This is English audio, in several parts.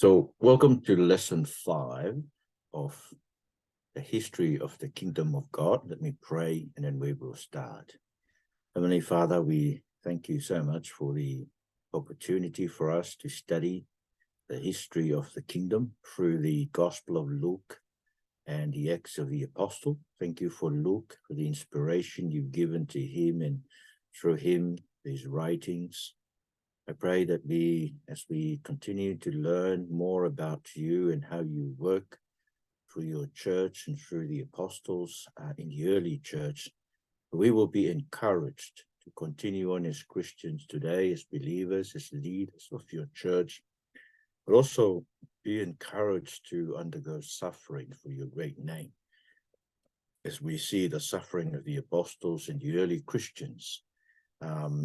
So welcome to lesson 5 of the history of the kingdom of God. Let me pray and then we will start. Heavenly Father, we thank you so much for the opportunity for us to study the history of the kingdom through the Gospel of Luke and the Acts of the Apostle. Thank you for Luke, for the inspiration you've given to him and through him, his writings. I pray that as we continue to learn more about you and how you work through your church and through the apostles in the early church, we will be encouraged to continue on as Christians today, as believers, as leaders of your church, but also be encouraged to undergo suffering for your great name. As we see the suffering of the apostles and the early Christians,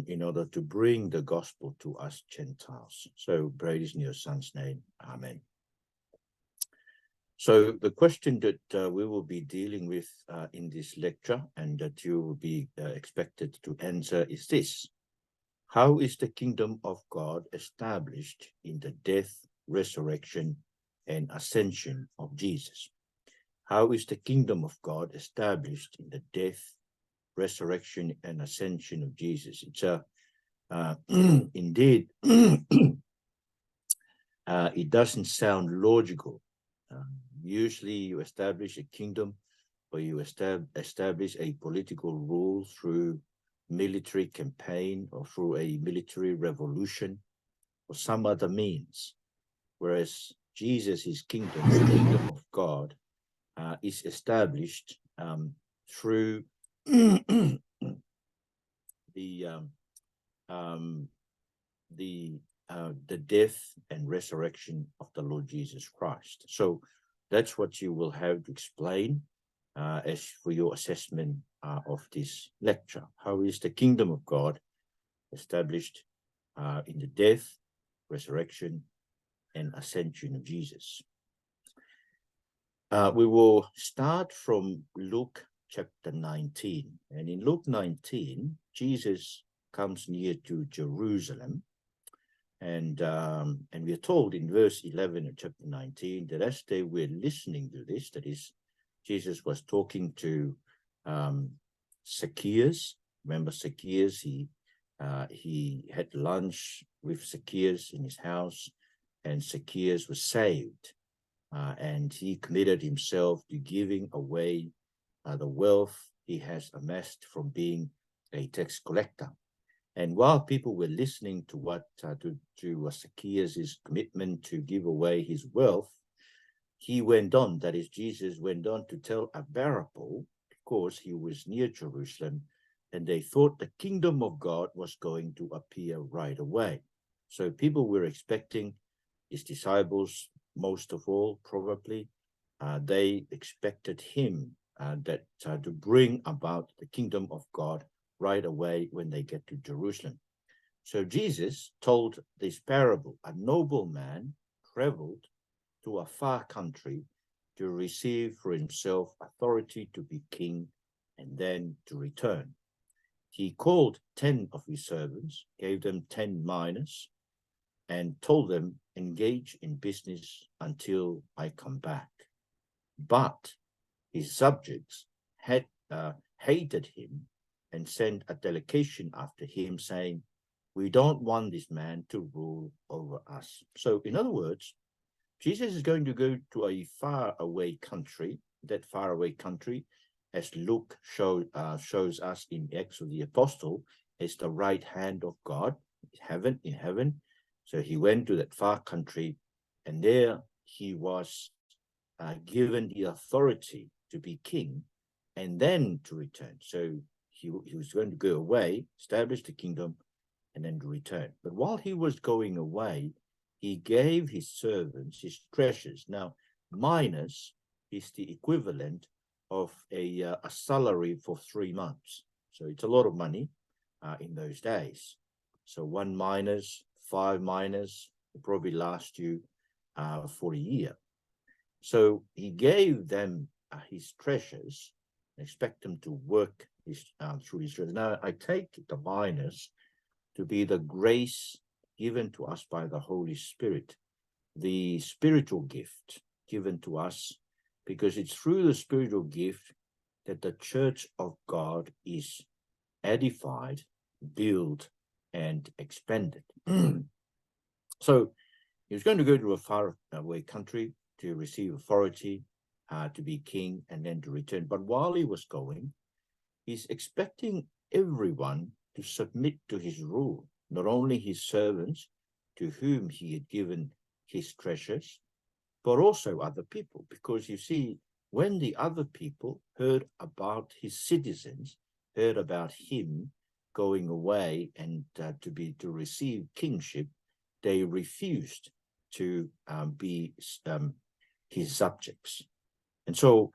in order to bring the gospel to us Gentiles. So praise in your Son's name. Amen. So the question that we will be dealing with in this lecture and that you will be expected to answer is this: how is the kingdom of God established in the death, resurrection, and ascension of Jesus? How is the kingdom of God established in the death, resurrection, and ascension of Jesus? It's indeed, it doesn't sound logical. Usually you establish a kingdom or you establish a political rule through military campaign or through a military revolution or some other means. Whereas Jesus' kingdom, the kingdom of God, is established through the death and resurrection of the Lord Jesus Christ. So that's what you will have to explain as for your assessment of this lecture. How is the kingdom of God established in the death, resurrection, and ascension of Jesus? We will start from Luke chapter 19. And in Luke 19, Jesus comes near to Jerusalem. And we are told in verse 11 of chapter 19 that as they were listening to this, that is, Jesus was talking to Zacchaeus. Remember Zacchaeus? He had lunch with Zacchaeus in his house, and Zacchaeus was saved. And he committed himself to giving away the wealth he has amassed from being a tax collector. And while people were listening to what to Zacchaeus' commitment to give away his wealth, he went on, that is, Jesus went on to tell a parable, because he was near Jerusalem, and they thought the kingdom of God was going to appear right away. So people were expecting, his disciples, most of all, probably, they expected him to bring about the kingdom of God right away when they get to Jerusalem. So Jesus told this parable. A nobleman traveled to a far country to receive for himself authority to be king and then to return. He called 10 of his servants, gave them 10 minas, and told them, engage in business until I come back. But his subjects had hated him and sent a delegation after him, saying, we don't want this man to rule over us. So in other words, Jesus is going to go to a faraway country. That faraway country, as Luke shows us in Acts of the Apostle, is the right hand of God in heaven. So he went to that far country, and there he was given the authority to be king and then to return. So he was going to go away, establish the kingdom, and then to return. But while he was going away, he gave his servants his treasures. Now, minas is the equivalent of a salary for 3 months. So it's a lot of money in those days. So 1 minas, 5 minas will probably last you for a year. So he gave them his treasures, expect them to work through his treasures. Now, I take the minas to be the grace given to us by the Holy Spirit the spiritual gift given to us, because it's through the spiritual gift that the church of God is edified, built, and expanded. So he was going to go to a far away country to receive authority, to be king, and then to return. But while he was going, he's expecting everyone to submit to his rule, not only his servants, to whom he had given his treasures, but also other people. Because you see, when the other people heard about his citizens, heard about him going away and to receive kingship, they refused to be his subjects. And so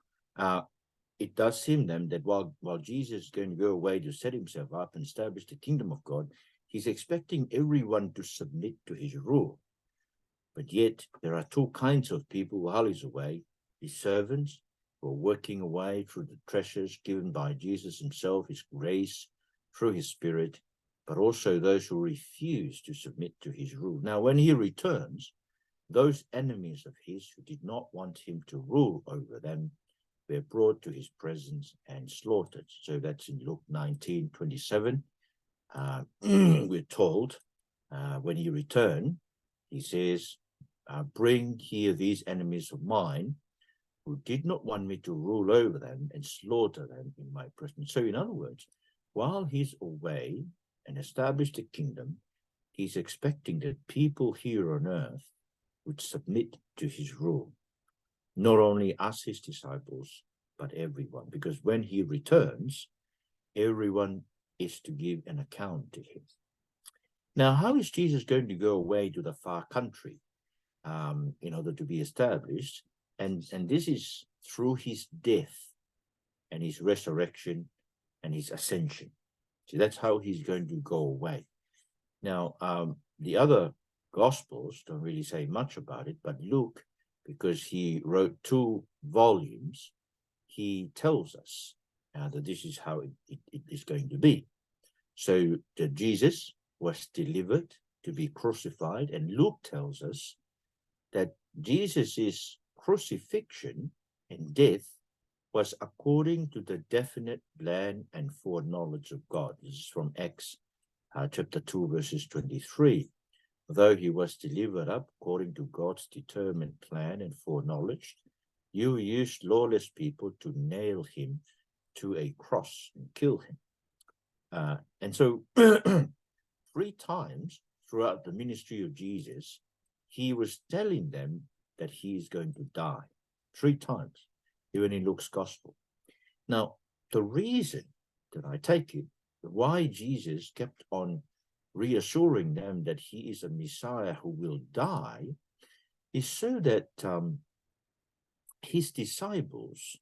it does seem then that while Jesus is going to go away to set himself up and establish the kingdom of God, he's expecting everyone to submit to his rule. But yet there are two kinds of people while he's away: his servants, who are working away through the treasures given by Jesus himself, his grace, through his Spirit, but also those who refuse to submit to his rule. Now, when he returns, those enemies of his who did not want him to rule over them were brought to his presence and slaughtered. So that's in Luke 19:27. We're told when he returned, he says, bring here these enemies of mine who did not want me to rule over them and slaughter them in my presence. So in other words, while he's away and established the kingdom, he's expecting that people here on earth would submit to his rule. Not only us, his disciples, but everyone. Because when he returns, everyone is to give an account to him. Now, how is Jesus going to go away to the far country in order to be established? And this is through his death and his resurrection and his ascension. So that's how he's going to go away. Now, the other Gospels don't really say much about it, but Luke, because he wrote 2 volumes, he tells us that this is how it is going to be. So that Jesus was delivered to be crucified, and Luke tells us that Jesus' crucifixion and death was according to the definite plan and foreknowledge of God. This is from Acts chapter 2, verses 23. Though he was delivered up according to God's determined plan and foreknowledge, you used lawless people to nail him to a cross and kill him. And so 3 times throughout the ministry of Jesus, he was telling them that he is going to die. 3 times, even in Luke's gospel. Now, the reason that I take it, why Jesus kept on reassuring them that he is a Messiah who will die, is so that his disciples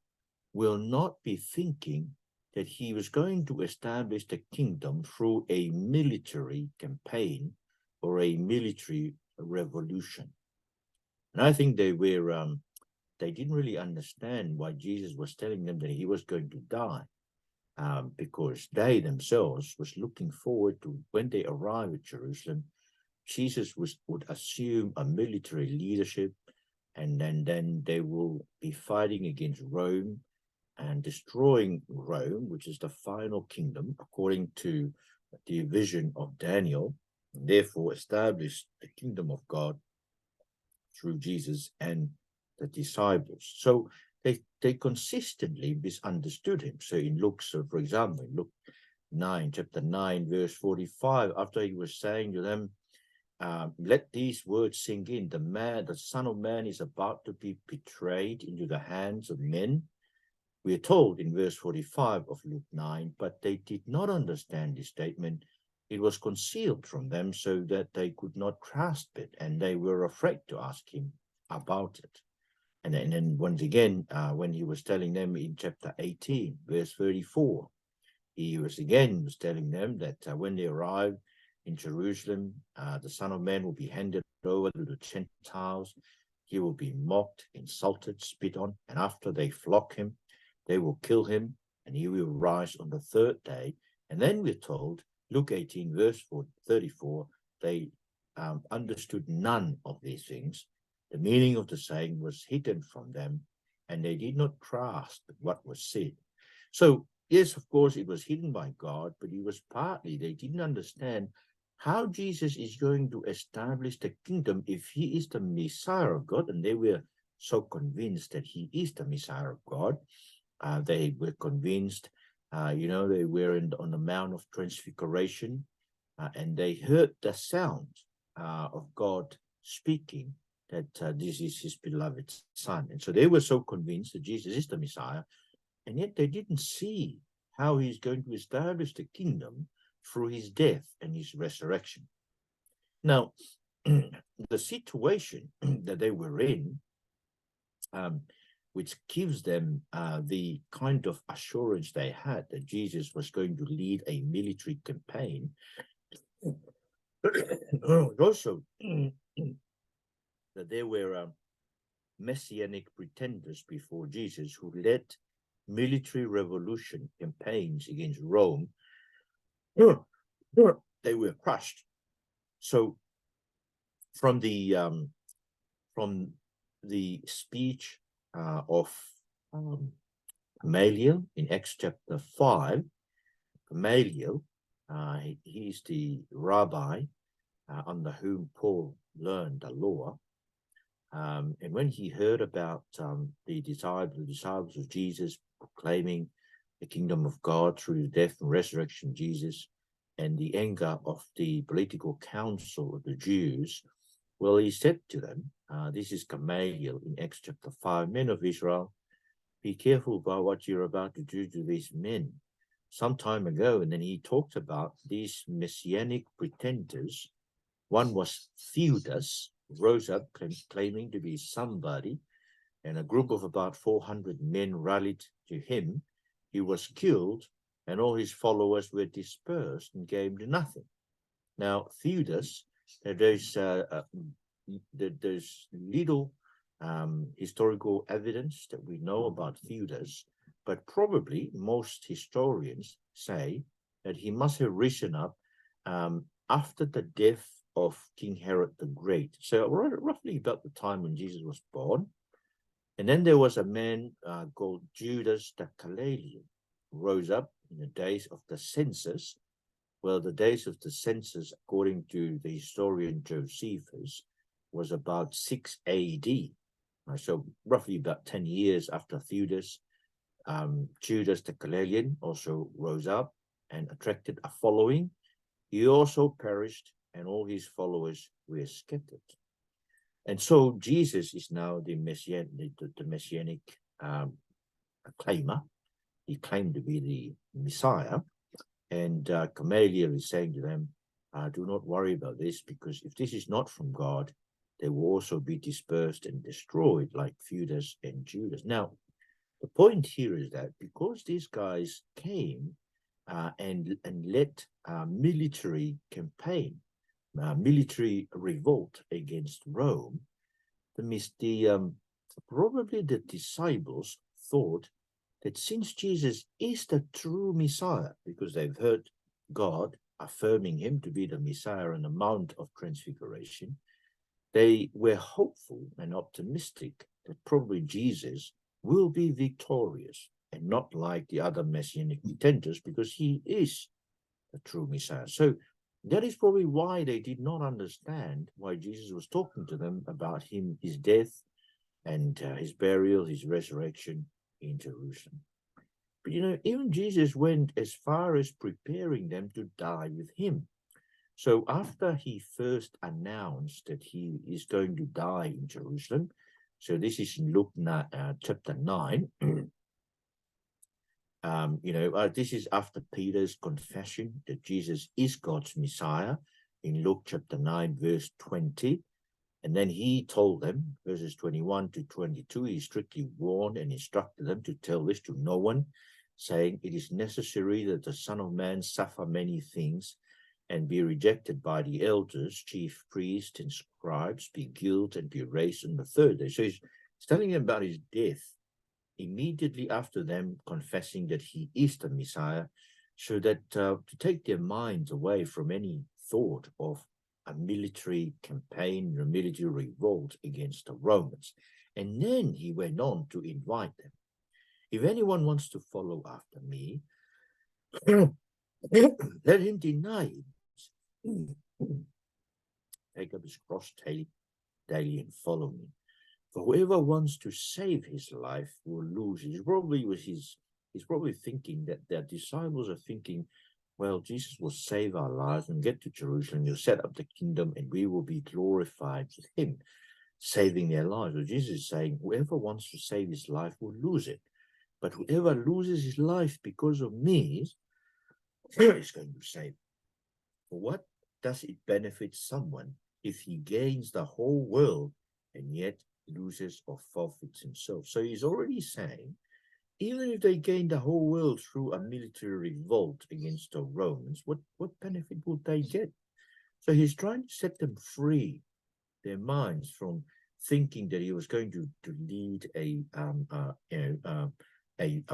will not be thinking that he was going to establish the kingdom through a military campaign or a military revolution. And I think they didn't really understand why Jesus was telling them that he was going to die, because they themselves was looking forward to when they arrive at Jerusalem, Jesus would assume a military leadership, and then they will be fighting against Rome and destroying Rome, which is the final kingdom, according to the vision of Daniel, and therefore establish the kingdom of God through Jesus and the disciples. So they consistently misunderstood him. So in Luke, for example, in Luke 9, chapter 9, verse 45, after he was saying to them, let these words sink in, the Son of Man is about to be betrayed into the hands of men. We are told in verse 45 of Luke 9, but they did not understand this statement. It was concealed from them so that they could not grasp it, and they were afraid to ask him about it. And then once again, when he was telling them in chapter 18, verse 34, he was telling them that when they arrive in Jerusalem, the Son of Man will be handed over to the Gentiles. He will be mocked, insulted, spit on, and after they flock him, they will kill him, and he will rise on the 3rd day. And then we're told, Luke 18, verse 34, they understood none of these things The meaning of the saying was hidden from them, and they did not grasp what was said. So, yes, of course, it was hidden by God, but it was partly they didn't understand how Jesus is going to establish the kingdom if he is the Messiah of God, and they were so convinced that he is the Messiah of God. They were convinced, they were on the Mount of Transfiguration, and they heard the sound of God speaking that this is his beloved son. And so they were so convinced that Jesus is the Messiah, and yet they didn't see how he's going to establish the kingdom through his death and his resurrection. Now, the situation that they were in, which gives them the kind of assurance they had that Jesus was going to lead a military campaign, also that there were messianic pretenders before Jesus who led military revolution campaigns against Rome. They were crushed. So from the speech of Gamaliel in Acts chapter 5, Gamaliel, he is the rabbi under whom Paul learned the law. And when he heard about the disciples of Jesus proclaiming the kingdom of God through the death and resurrection of Jesus, and the anger of the political council of the Jews, well, he said to them, this is Gamaliel in Acts chapter 5, men of Israel, be careful about what you're about to do to these men. Some time ago, and then he talked about these messianic pretenders. One was Theudas, rose up claiming to be somebody, and a group of about 400 men rallied to him. He was killed, and all his followers were dispersed and gained nothing. Now, Theudas, there's little historical evidence that we know about Theudas, but probably most historians say that he must have risen up after the death of King Herod the Great. So roughly about the time when Jesus was born. And then there was a man called Judas the Galilean, who rose up in the days of the census. Well, the days of the census, according to the historian Josephus, was about 6 AD. So roughly about 10 years after Theudas, Judas the Galilean also rose up and attracted a following. He also perished, and all his followers were scattered. And so Jesus is now the messianic claimer. He claimed to be the Messiah. And Gamaliel is saying to them, do not worry about this, because if this is not from God, they will also be dispersed and destroyed like Theudas and Judas. Now, the point here is that because these guys came and led a military campaign, military revolt against Rome, probably the disciples thought that since Jesus is the true Messiah, because they've heard God affirming him to be the Messiah on the Mount of Transfiguration, they were hopeful and optimistic that probably Jesus will be victorious and not like the other messianic pretenders, because he is the true Messiah. So that is probably why they did not understand why Jesus was talking to them about his death and his burial, his resurrection in Jerusalem. But even Jesus went as far as preparing them to die with him. So after he first announced that he is going to die in Jerusalem, so this is in Luke chapter 9, this is after Peter's confession that Jesus is God's Messiah in Luke chapter 9, verse 20. And then he told them, verses 21 to 22, he strictly warned and instructed them to tell this to no one, saying, it is necessary that the Son of Man suffer many things and be rejected by the elders, chief priests, and scribes, be killed and be raised on the third day. So he's telling them about his death immediately after them confessing that he is the Messiah, so that to take their minds away from any thought of a military campaign, a military revolt against the Romans. And then he went on to invite them. If anyone wants to follow after me, let him deny him. Take up his cross daily and follow me. For whoever wants to save his life will lose it. He's probably thinking that their disciples are thinking, well, Jesus will save our lives and get to Jerusalem. He'll set up the kingdom and we will be glorified with him, saving their lives. So Jesus is saying, whoever wants to save his life will lose it. But whoever loses his life because of me is going to save it. For what does it benefit someone if he gains the whole world and yet loses or forfeits himself? So he's already saying, even if they gain the whole world through a military revolt against the Romans, what benefit would they get? So he's trying to set them free, their minds, from thinking that he was going to lead a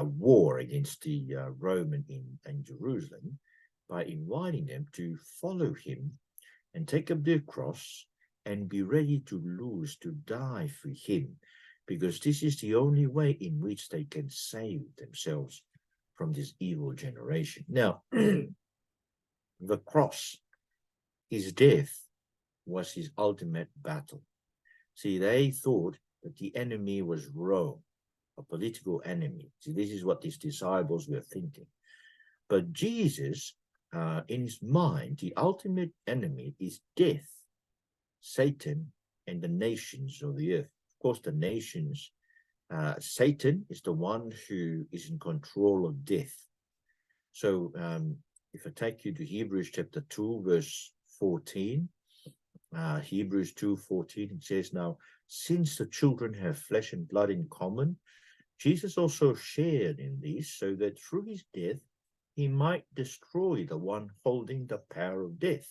war against the Roman in Jerusalem by inviting them to follow him and take up their cross and be ready to lose, to die for him, because this is the only way in which they can save themselves from this evil generation. Now, the cross, his death, was his ultimate battle. See, they thought that the enemy was Rome, a political enemy. See, this is what his disciples were thinking. But Jesus, in his mind, the ultimate enemy is death, Satan, and the nations of the earth. Of course, the nations, Satan is the one who is in control of death. So if I take you to Hebrews chapter 2, verse 14, Hebrews 2:14, it says, now, since the children have flesh and blood in common, Jesus also shared in these, so that through his death, he might destroy the one holding the power of death.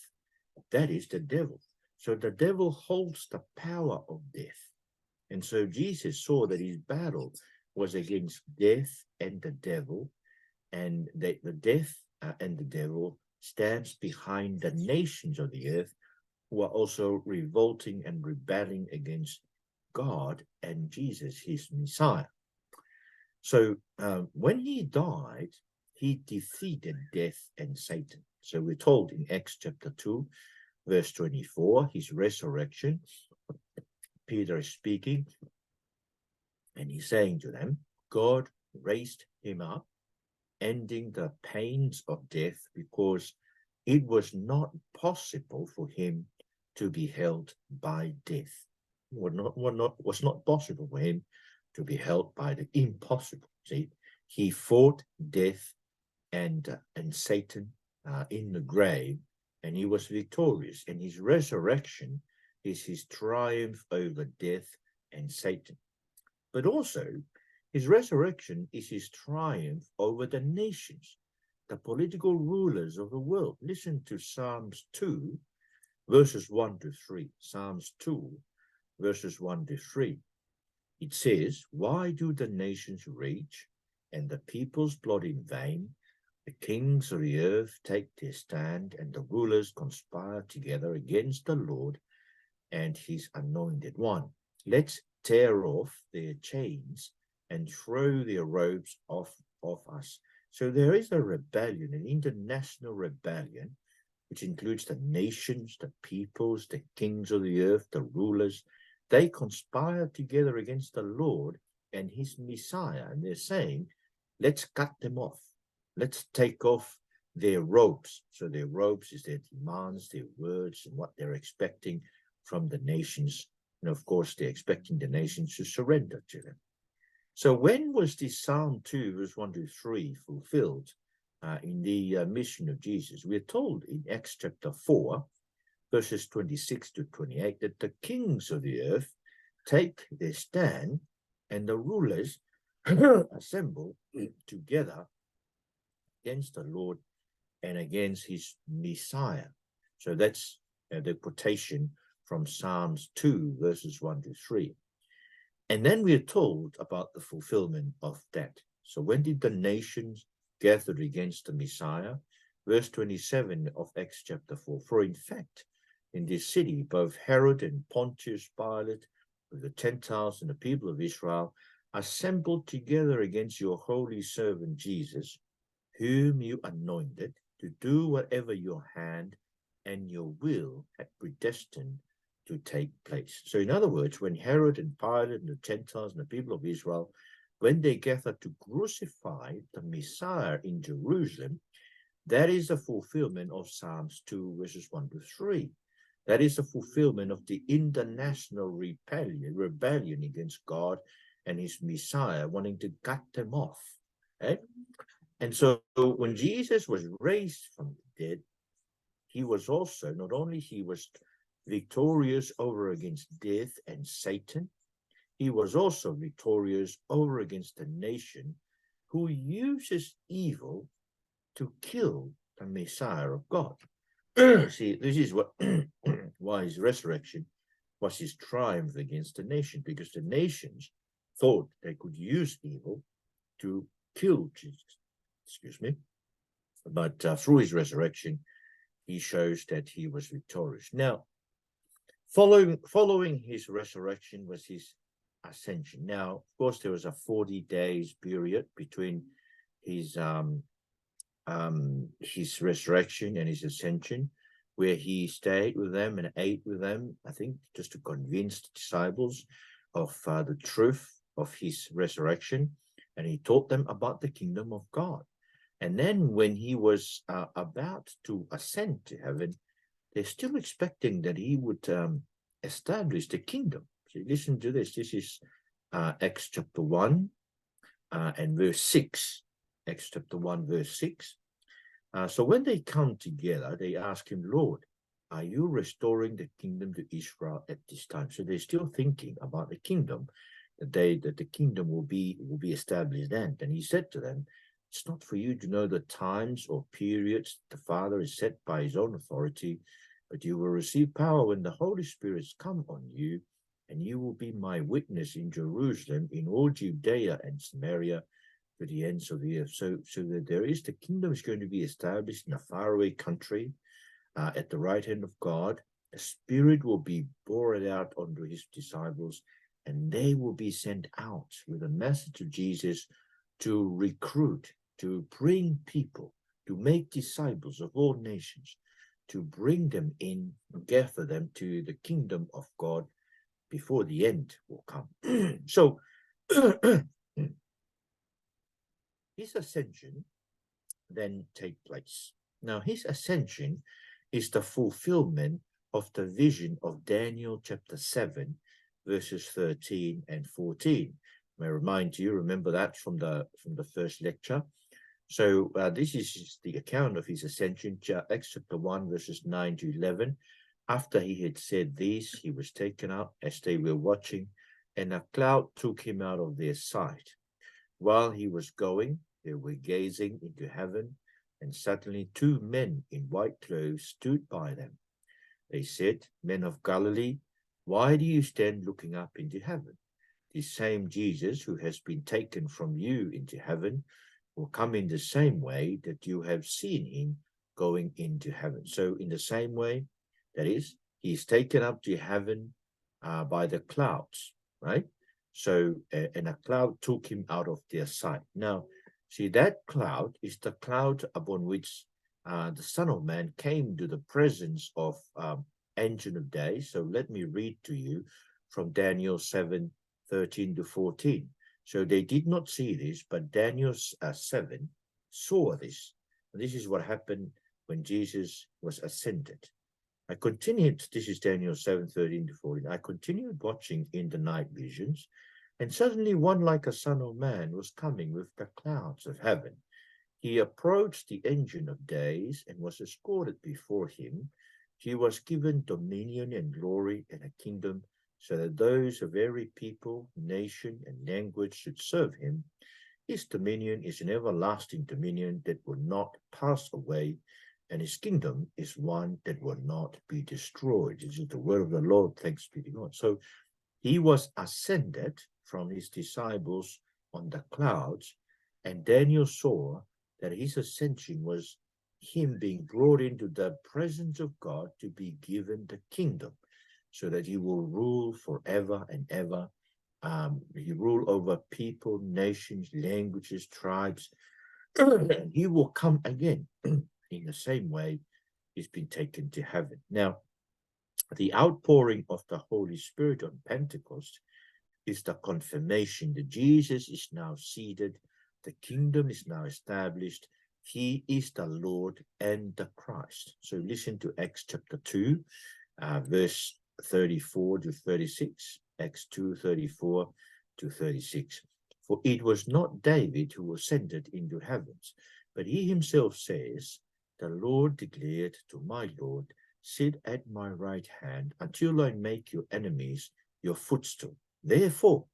That is the devil. So the devil holds the power of death. And so Jesus saw that his battle was against death and the devil, and that the death and the devil stands behind the nations of the earth who are also revolting and rebelling against God and Jesus, his Messiah. So when he died, he defeated death and Satan. So we're told in Acts chapter 2, verse 24, his resurrection, Peter is speaking, and he's saying to them, God raised him up, ending the pains of death, because it was not possible for him to be held by death. Was not possible for him to be held by the impossible. See, he fought death and Satan in the grave, and he was victorious. And his resurrection is his triumph over death and Satan. But also, his resurrection is his triumph over the nations, the political rulers of the world. Listen to Psalms 2, verses 1 to 3. Psalms 2, verses 1 to 3. It says, why do the nations rage and the peoples plot in vain? The kings of the earth take their stand, and the rulers conspire together against the Lord and his anointed one. Let's tear off their chains and throw their robes off us. So there is a rebellion, an international rebellion, which includes the nations, the peoples, the kings of the earth, the rulers. They conspire together against the Lord and his Messiah, and they're saying, let's cut them off. Let's take off their robes. So their robes is their demands, their words, and what they're expecting from the nations. And of course, they're expecting the nations to surrender to them. So when was this Psalm 2, verse 1 to 3 fulfilled in the mission of Jesus? We're told in Acts chapter 4, verses 26 to 28, that the kings of the earth take their stand and the rulers assemble together against the Lord and against his Messiah. So that's the quotation from Psalms 2, verses 1 to 3. And then we are told about the fulfillment of that. So when did the nations gather against the Messiah? Verse 27 of Acts chapter 4. For in fact, in this city, both Herod and Pontius Pilate, with the Gentiles and the people of Israel, assembled together against your holy servant Jesus, whom you anointed to do whatever your hand and your will had predestined to take place. So in other words, when Herod and Pilate and the Gentiles and the people of Israel, when they gathered to crucify the Messiah in Jerusalem, that is the fulfillment of Psalms 2, verses 1 to 3. That is the fulfillment of the international rebellion against God and his Messiah, wanting to cut them off. Right? And so when Jesus was raised from the dead, he was also, not only he was victorious over against death and Satan, he was also victorious over against the nation who uses evil to kill the Messiah of God. See, this is what why his resurrection was his triumph against the nation, because the nations thought they could use evil to kill Jesus. Excuse me. But through his resurrection, he shows that he was victorious. Now, following his resurrection was his ascension. Now, of course, there was a 40 days period between his resurrection and his ascension, where he stayed with them and ate with them, I think, just to convince the disciples of the truth of his resurrection. And he taught them about the kingdom of God. And then when he was about to ascend to heaven, they're still expecting that he would establish the kingdom. So listen to this. This is Acts chapter 1 and verse 6. Acts chapter 1, verse 6. So when they come together, they ask him, Lord, are you restoring the kingdom to Israel at this time? So they're still thinking about the kingdom, the day that the kingdom will be established then. And he said to them, it's not for you to know the times or periods the Father is set by his own authority, but you will receive power when the Holy Spirit has come on you, and you will be my witness in Jerusalem, in all Judea and Samaria, to the ends of the earth. So that there is, the kingdom is going to be established in a faraway country at the right hand of God. The Spirit will be poured out onto his disciples, and they will be sent out with a message of Jesus to recruit, to bring people, to make disciples of all nations, to bring them in, gather them to the kingdom of God before the end will come. So his ascension then take place. Now, his ascension is the fulfillment of the vision of Daniel chapter 7, verses 13 and 14. I remind you, remember that from the first lecture. So this is the account of his ascension, Acts chapter 1, verses 9 to 11. After he had said this, he was taken up as they were watching, and a cloud took him out of their sight. While he was going, they were gazing into heaven, and suddenly 2 men in white clothes stood by them. They said, Men of Galilee, why do you stand looking up into heaven? The same Jesus who has been taken from you into heaven will come in the same way that you have seen him going into heaven. So in the same way, that is, he is taken up to heaven by the clouds, right? So, and a cloud took him out of their sight. Now, see, that cloud is the cloud upon which the Son of Man came to the presence of Ancient of Days. So let me read to you from Daniel 7, 13 to 14. So they did not see this, but Daniel 7 saw this. And this is what happened when Jesus was ascended. I continued, this is Daniel 7, 13 to 14. I continued watching in the night visions, and suddenly one like a son of man was coming with the clouds of heaven. He approached the Ancient of Days and was escorted before him. He was given dominion and glory and a kingdom, so that those of every people, nation, and language should serve him. His dominion is an everlasting dominion that will not pass away, and his kingdom is one that will not be destroyed. This is the word of the Lord, thanks be to God. So he was ascended from his disciples on the clouds, and Daniel saw that his ascension was him being brought into the presence of God to be given the kingdom, so that he will rule forever and ever. He rule over people, nations, languages, tribes, and he will come again in the same way he's been taken to heaven. Now, the outpouring of the Holy Spirit on Pentecost is the confirmation that Jesus is now seated, the kingdom is now established, he is the Lord and the Christ. So listen to Acts chapter 2, verse 34 to 36, Acts 2, 34 to 36. For it was not David who ascended into heavens, but he himself says, the Lord declared to my Lord, sit at my right hand until I make your enemies your footstool. Therefore,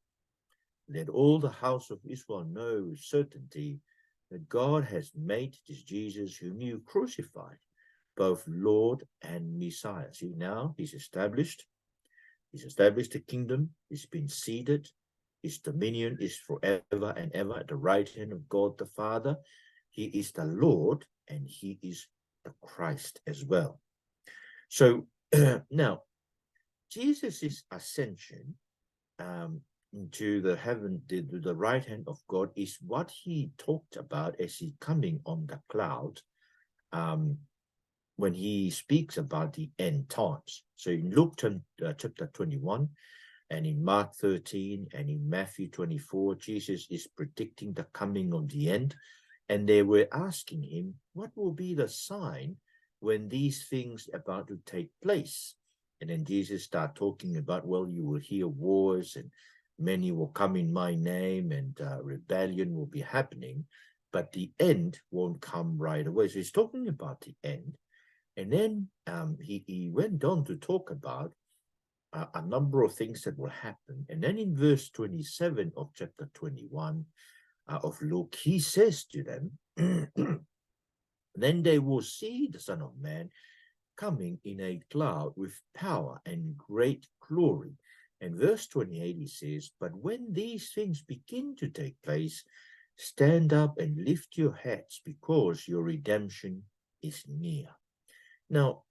let all the house of Israel know with certainty that God has made this Jesus whom you crucified, both Lord and Messiah. See, now he's established the kingdom, he's been seated, his dominion is forever and ever at the right hand of God the Father. He is the Lord and he is the Christ as well. So now, Jesus' ascension into the heaven, the right hand of God, is what he talked about as he coming on the cloud when he speaks about the end times. So in Luke chapter 21, and in Mark 13, and in Matthew 24, Jesus is predicting the coming of the end. And they were asking him, what will be the sign when these things are about to take place? And then Jesus started talking about, well, you will hear wars, and many will come in my name, and rebellion will be happening, but the end won't come right away. So he's talking about the end. And then he went on to talk about a number of things that will happen. And then in verse 27 of chapter 21 of Luke, he says to them, then they will see the Son of Man coming in a cloud with power and great glory. And verse 28, he says, but when these things begin to take place, stand up and lift your heads, because your redemption is near. Now,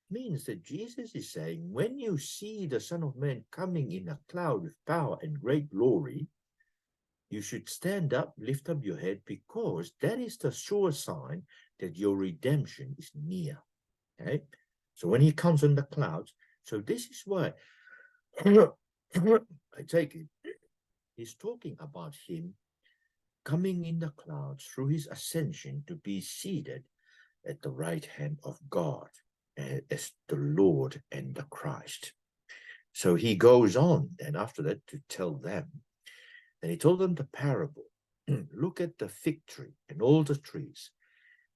means that Jesus is saying, when you see the Son of Man coming in a cloud with power and great glory, you should stand up, lift up your head, because that is the sure sign that your redemption is near. Okay? So when he comes on the clouds, so this is why I take it, he's talking about him coming in the clouds through his ascension to be seated at the right hand of God as the Lord and the Christ. So he goes on, and after that, to tell them, and he told them the parable. Look at the fig tree and all the trees.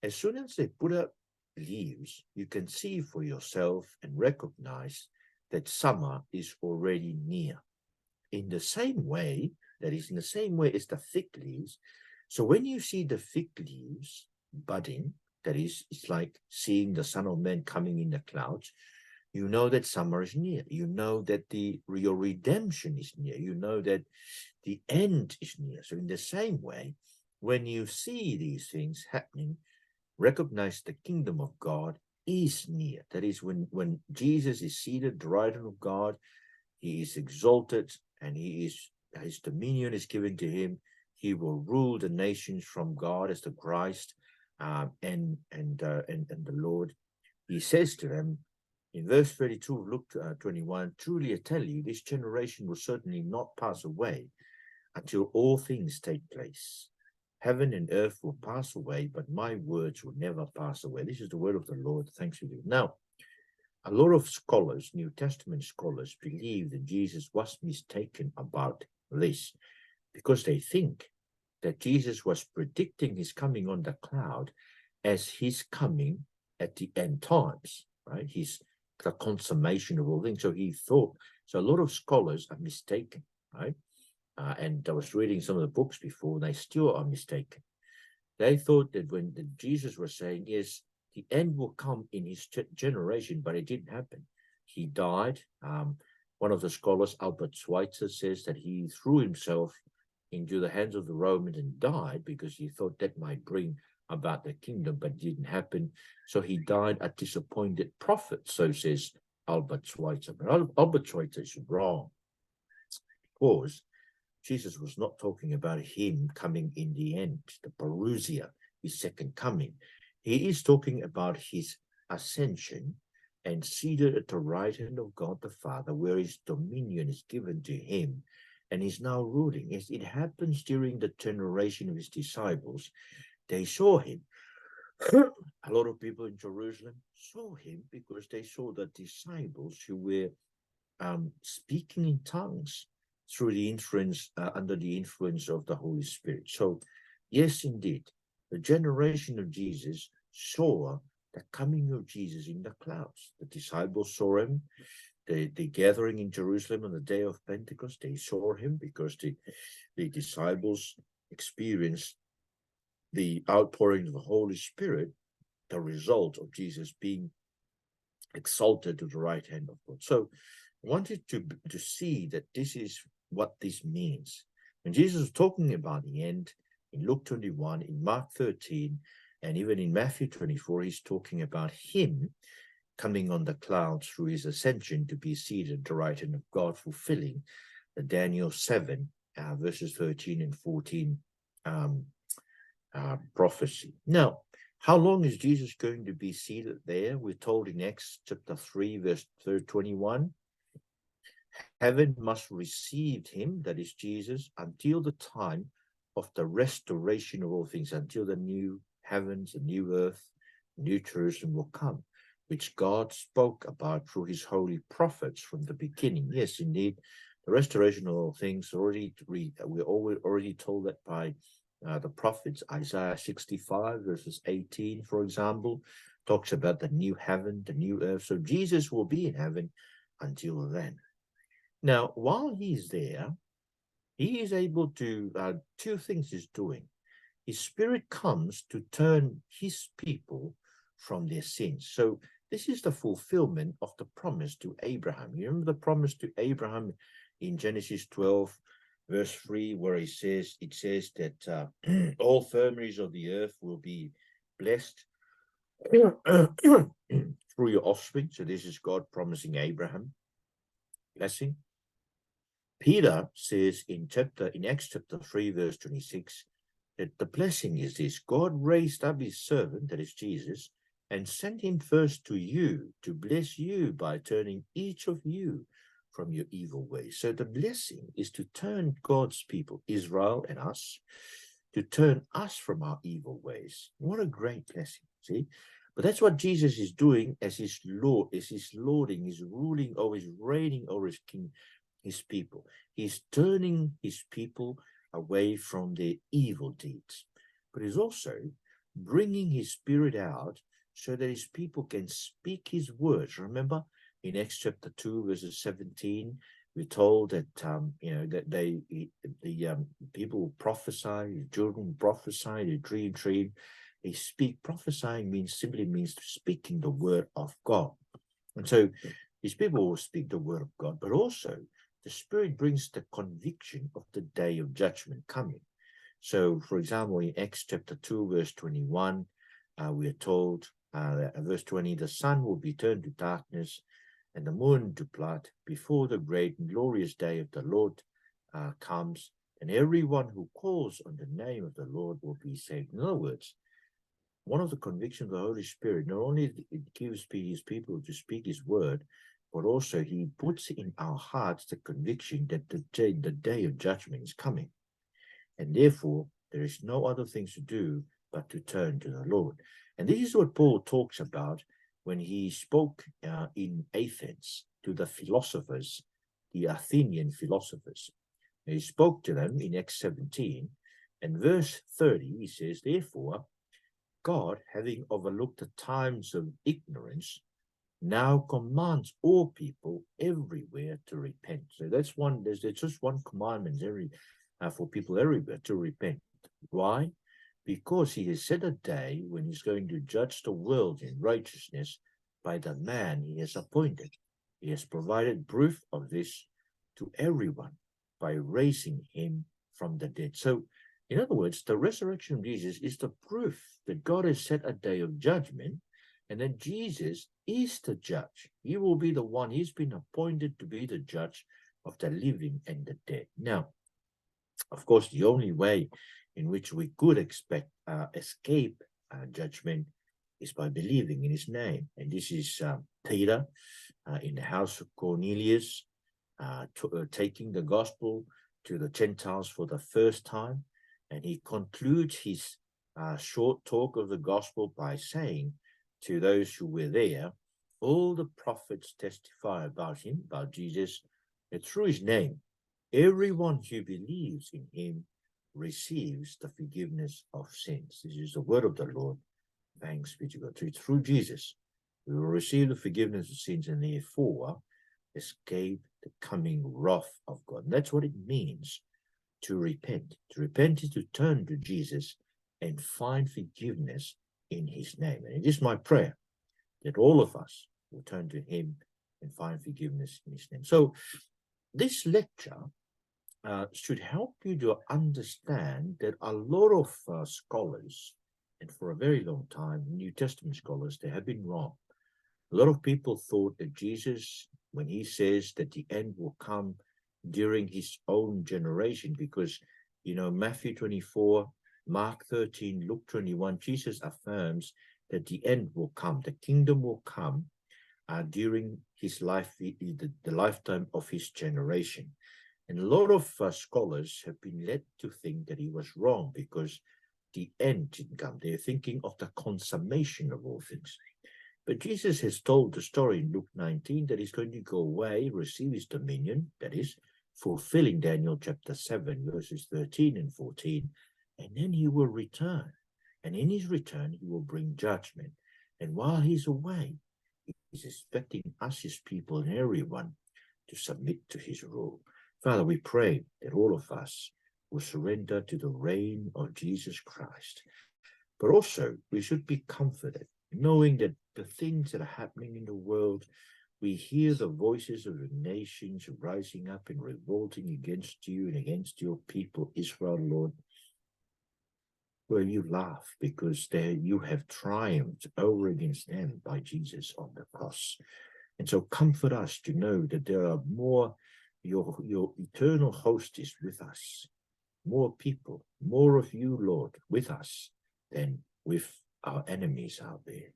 As soon as they put up leaves, you can see for yourself and recognize that summer is already near. In the same way, that is in the same way as the fig leaves. So when you see the fig leaves budding, that is, it's like seeing the Son of Man coming in the clouds, you know that summer is near. You know that your redemption is near. You know that the end is near. So in the same way, when you see these things happening, recognize the kingdom of God is near. That is, when Jesus is seated at the right hand of God, he is exalted, and his dominion is given to him. He will rule the nations from God as the Christ and the Lord. He says to them in verse 32 of Luke 21, truly I tell you, this generation will certainly not pass away until all things take place. Heaven and earth will pass away, but my words will never pass away. This is the word of the Lord. Thanks be to you. Now, a lot of scholars, New Testament scholars, believe that Jesus was mistaken about this, because they think that Jesus was predicting his coming on the cloud as his coming at the end times, right? He's the consummation of all things. So he thought, so a lot of scholars are mistaken, right? And I was reading some of the books before, they still are mistaken. They thought that when Jesus was saying, yes, the end will come in his generation, but it didn't happen. He died. One of the scholars, Albert Schweitzer, says that he threw himself into the hands of the Romans and died because he thought that might bring about the kingdom, but it didn't happen. So he died a disappointed prophet, so says Albert Schweitzer. But Albert Schweitzer is wrong, because Jesus was not talking about him coming in the end, the parousia, his second coming. He is talking about his ascension and seated at the right hand of God the Father, where his dominion is given to him, and he's now ruling. It happens during the generation of his disciples. They saw him. A lot of people in Jerusalem saw him because they saw the disciples who were speaking in tongues through the influence, under the influence of the Holy Spirit. So, yes, indeed, the generation of Jesus saw the coming of Jesus in the clouds. The disciples saw him. The gathering in Jerusalem on the day of Pentecost, they saw him because the disciples experienced the outpouring of the Holy Spirit, the result of Jesus being exalted to the right hand of God. So I wanted to see that this is what this means. When Jesus was talking about the end in Luke 21, in Mark 13, and even in Matthew 24, he's talking about him coming on the clouds through his ascension to be seated at the right hand of God, fulfilling the Daniel 7, verses 13 and 14 prophecy. Now, how long is Jesus going to be seated there? We're told in Acts chapter 3, verse 21, heaven must receive him, that is Jesus, until the time of the restoration of all things, until the new heavens, the new earth, new Jerusalem will come, which God spoke about through his holy prophets from the beginning. Yes, indeed, the restoration of all things, we're already told that by the prophets. Isaiah 65, verses 18, for example, talks about the new heaven, the new earth. So Jesus will be in heaven until then. Now, while he's there, he is able to, two things he's doing. His Spirit comes to turn his people from their sins. So this is the fulfillment of the promise to Abraham. You remember the promise to Abraham in Genesis 12, verse 3, where it says that all families of the earth will be blessed through your offspring. So this is God promising Abraham blessing. Peter says in Acts chapter 3, verse 26, that the blessing is this: God raised up his servant, that is Jesus, and sent him first to you to bless you by turning each of you from your evil ways. So the blessing is to turn God's people, Israel and us, to turn us from our evil ways. What a great blessing, see? But that's what Jesus is doing as his Lord, as his lording, he's ruling over, he's reigning over his king, his people. He's turning his people away from their evil deeds. But he's also bringing his Spirit out so that his people can speak his words. Remember, in Acts chapter 2, verses 17, we're told that that the people prophesy, the children prophesy, they dream. They speak. Prophesying simply means speaking the word of God. And so these people will speak the word of God, but also the Spirit brings the conviction of the day of judgment coming. So, for example, in Acts chapter 2, verse 21, we are told, verse 20, the sun will be turned to darkness and the moon to blood before the great and glorious day of the Lord comes, and everyone who calls on the name of the Lord will be saved. In other words, one of the convictions of the Holy Spirit, not only it gives his people to speak his word, but also he puts in our hearts the conviction that the day of judgment is coming. And therefore, there is no other things to do but to turn to the Lord. And this is what Paul talks about when he spoke in Athens to the philosophers, the Athenian philosophers. He spoke to them in Acts 17, and verse 30, he says, therefore, God, having overlooked the times of ignorance, now commands all people everywhere to repent. So that's one, there's just one commandment for people everywhere to repent. Why? Because he has set a day when he's going to judge the world in righteousness by the man he has appointed. He has provided proof of this to everyone by raising him from the dead. So In other words, the resurrection of Jesus is the proof that God has set a day of judgment, and that Jesus is the judge. He will be the one, he's been appointed to be the judge of the living and the dead. Now, of course, the only way in which we could escape judgment is by believing in his name. And this is Peter in the house of Cornelius, taking the gospel to the Gentiles for the first time. And he concludes his short talk of the gospel by saying to those who were there, all the prophets testify about him, about Jesus, that through his name, everyone who believes in him receives the forgiveness of sins. This is the word of the Lord. Thanks be to God. Through Jesus, we will receive the forgiveness of sins and therefore escape the coming wrath of God. And that's what it means to repent. To repent is to turn to Jesus and find forgiveness in his name. And it is my prayer that all of us will turn to him and find forgiveness in his name. So this lecture should help you to understand that a lot of scholars, and for a very long time, New Testament scholars, they have been wrong. A lot of people thought that Jesus, when he says that the end will come during his own generation, because, you know, Matthew 24, Mark 13, Luke 21, Jesus affirms that the end will come, the kingdom will come during his life, the lifetime of his generation. And a lot of scholars have been led to think that he was wrong because the end didn't come. They're thinking of the consummation of all things. But Jesus has told the story in Luke 19 that he's going to go away, receive his dominion, that is, fulfilling Daniel chapter 7, verses 13 and 14, and then he will return. And in his return, he will bring judgment. And while he's away, he's expecting us, his people, and everyone to submit to his rule. Father, we pray that all of us will surrender to the reign of Jesus Christ. But also, we should be comforted, knowing that the things that are happening in the world, we hear the voices of the nations rising up and revolting against you and against your people, Israel, Lord. Well, you laugh because you have triumphed over against them by Jesus on the cross. And so comfort us to know that there are more, your eternal host is with us, more people, more of you, Lord, with us than with our enemies out there.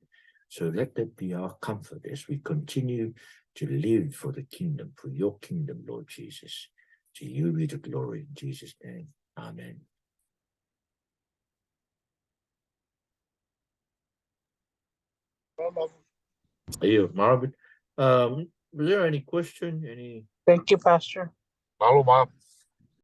So let that be our comfort as we continue to live for the kingdom, for your kingdom, Lord Jesus. To you be the glory in Jesus' name. Amen. Hey, Marvin, was there any question? Thank you, Pastor. Malu, Mom.